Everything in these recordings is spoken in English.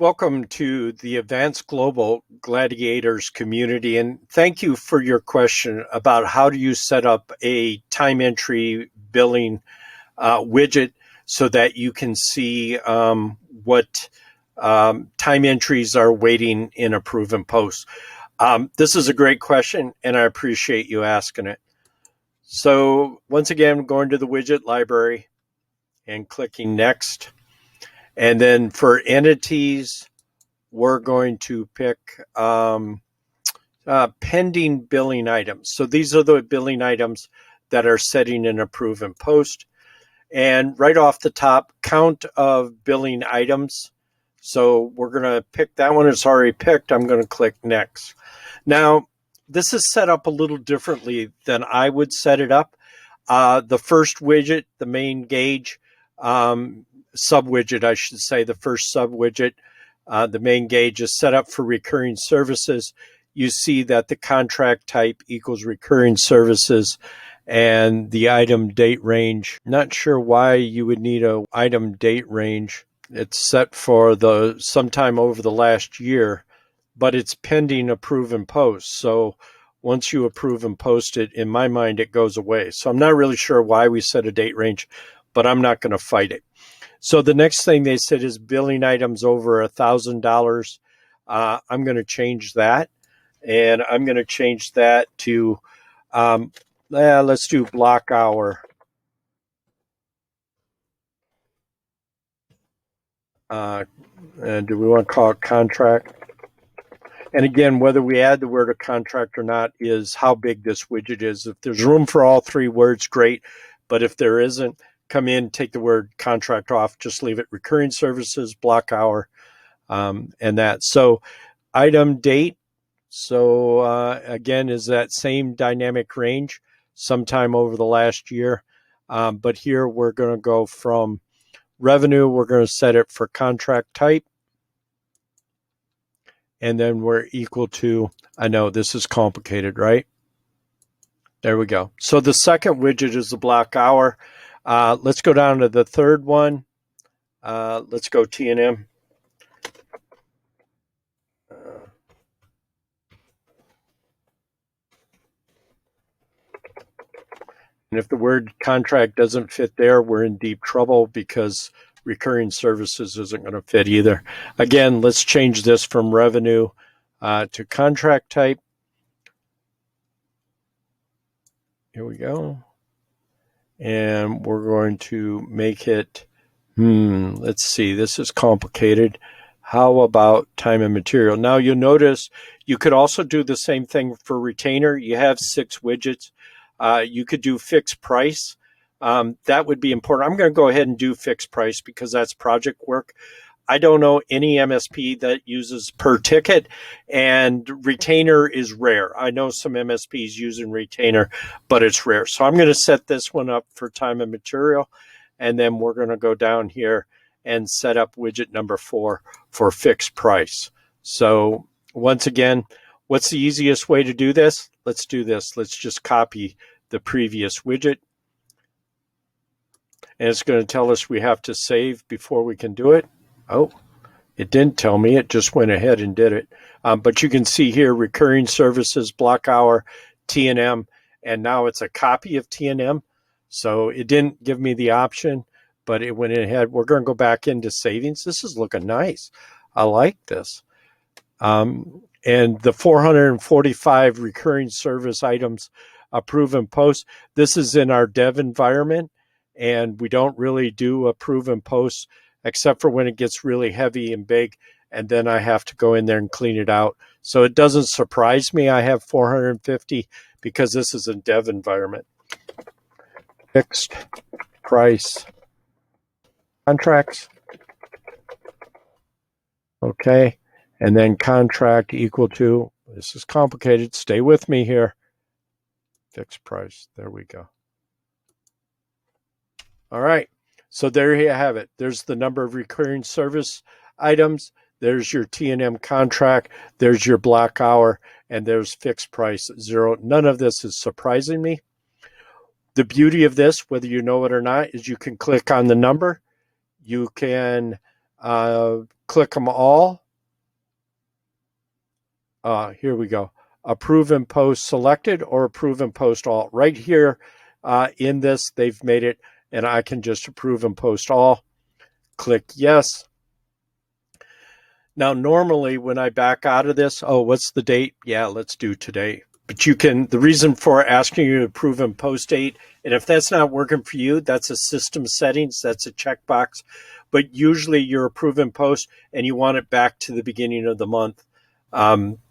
Welcome to the Advanced Global Gladiators community, and thank you for your question about how do you set up a time entry billing widget so that you can see what time entries are waiting in approve and post. This is a great question, and I appreciate you asking it. So once again, going to the widget library and clicking next. And then for entities, we're going to pick pending billing items. So these are the billing items that are setting in approve and post. And right off the top, count of billing items. So we're going to pick that one. It's already picked. I'm going to click next. Now, this is set up a little differently than I would set it up. The first widget, the main gauge, sub-widget, I should say, the first sub-widget, the main gauge is set up for recurring services. You see that the contract type equals recurring services and the item date range. Not sure why you would need a item date range. It's set for the sometime over the last year, but it's pending approve and post. So once you approve and post it, in my mind, it goes away. So I'm not really sure why we set a date range, but I'm not going to fight it. So the next thing they said is billing items over $1,000. I'm going to change that, and I'm going to change that to, let's do block hour. And do we want to call it contract? And again, whether we add the word a contract or not is how big this widget is. If there's room for all three words, great. But if there isn't, come in, take the word contract off, just leave it recurring services, block hour, and that. So item date, so again, is that same dynamic range sometime over the last year. But here we're going to go from revenue, we're going to set it for contract type. And then we're equal to, I know this is complicated, right? There we go. So the second widget is the block hour. Let's go down to the third one. Let's go T&M. And if the word contract doesn't fit there, we're in deep trouble because recurring services isn't going to fit either. Again, let's change this from revenue to contract type. Here we go. And we're going to make it, let's see, this is complicated. How about time and material? Now you'll notice you could also do the same thing for retainer. You have 6 widgets. You could do fixed price. That would be important. I'm going to go ahead and do fixed price because that's project work. I don't know any MSP that uses per ticket, and retainer is rare. I know some MSPs using retainer, but it's rare. So I'm going to set this one up for time and material, and then we're going to go down here and set up widget number 4 for fixed price. So once again, what's the easiest way to do this? Let's do this. Let's just copy the previous widget. And it's going to tell us we have to save before we can do it. Oh, it didn't tell me. It just went ahead and did it. But you can see here, recurring services, block hour, T&M, and now it's a copy of T&M. So it didn't give me the option, but it went ahead. We're going to go back into savings. This is looking nice. I like this. And the 445 recurring service items approve and post. This is in our dev environment, and we don't really do approve and post except for when it gets really heavy and big, and then I have to go in there and clean it out. So it doesn't surprise me I have 450 because this is a dev environment. Fixed price contracts. Okay, and then contract equal to, this is complicated, stay with me here. Fixed price, there we go. All right. So there you have it. There's the number of recurring service items. There's your T&M contract. There's your block hour. And there's fixed price 0. None of this is surprising me. The beauty of this, whether you know it or not, is you can click on the number. You can Click them all. Here we go. Approve and post selected or approve and post all. Right here in this, they've made it, and I can just approve and post all. Click yes. Now, normally when I back out of this, oh, what's the date? Yeah, let's do today. But you can, the reason for asking you to approve and post date, and if that's not working for you, that's a system settings, that's a checkbox. But usually you're approve and post and you want it back to the beginning of the month.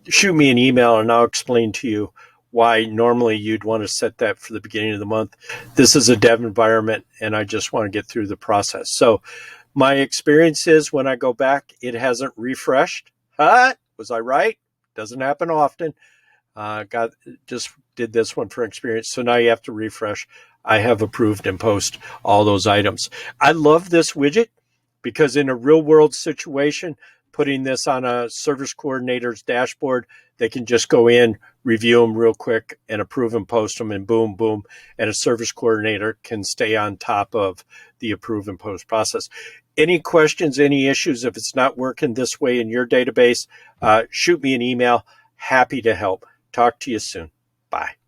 Shoot me an email and I'll explain to you why normally you'd want to set that for the beginning of the month. This is a dev environment and I just want to get through the process. So my experience is when I go back, it hasn't refreshed. Was I right? Doesn't happen often. Just did this one for experience. So now you have to refresh. I have approved and post all those items. I love this widget because in a real world situation, putting this on a service coordinator's dashboard, they can just go in, review them real quick and approve and post them and boom, boom. And a service coordinator can stay on top of the approve and post process. Any questions, any issues, if it's not working this way in your database, shoot me an email. Happy to help. Talk to you soon. Bye.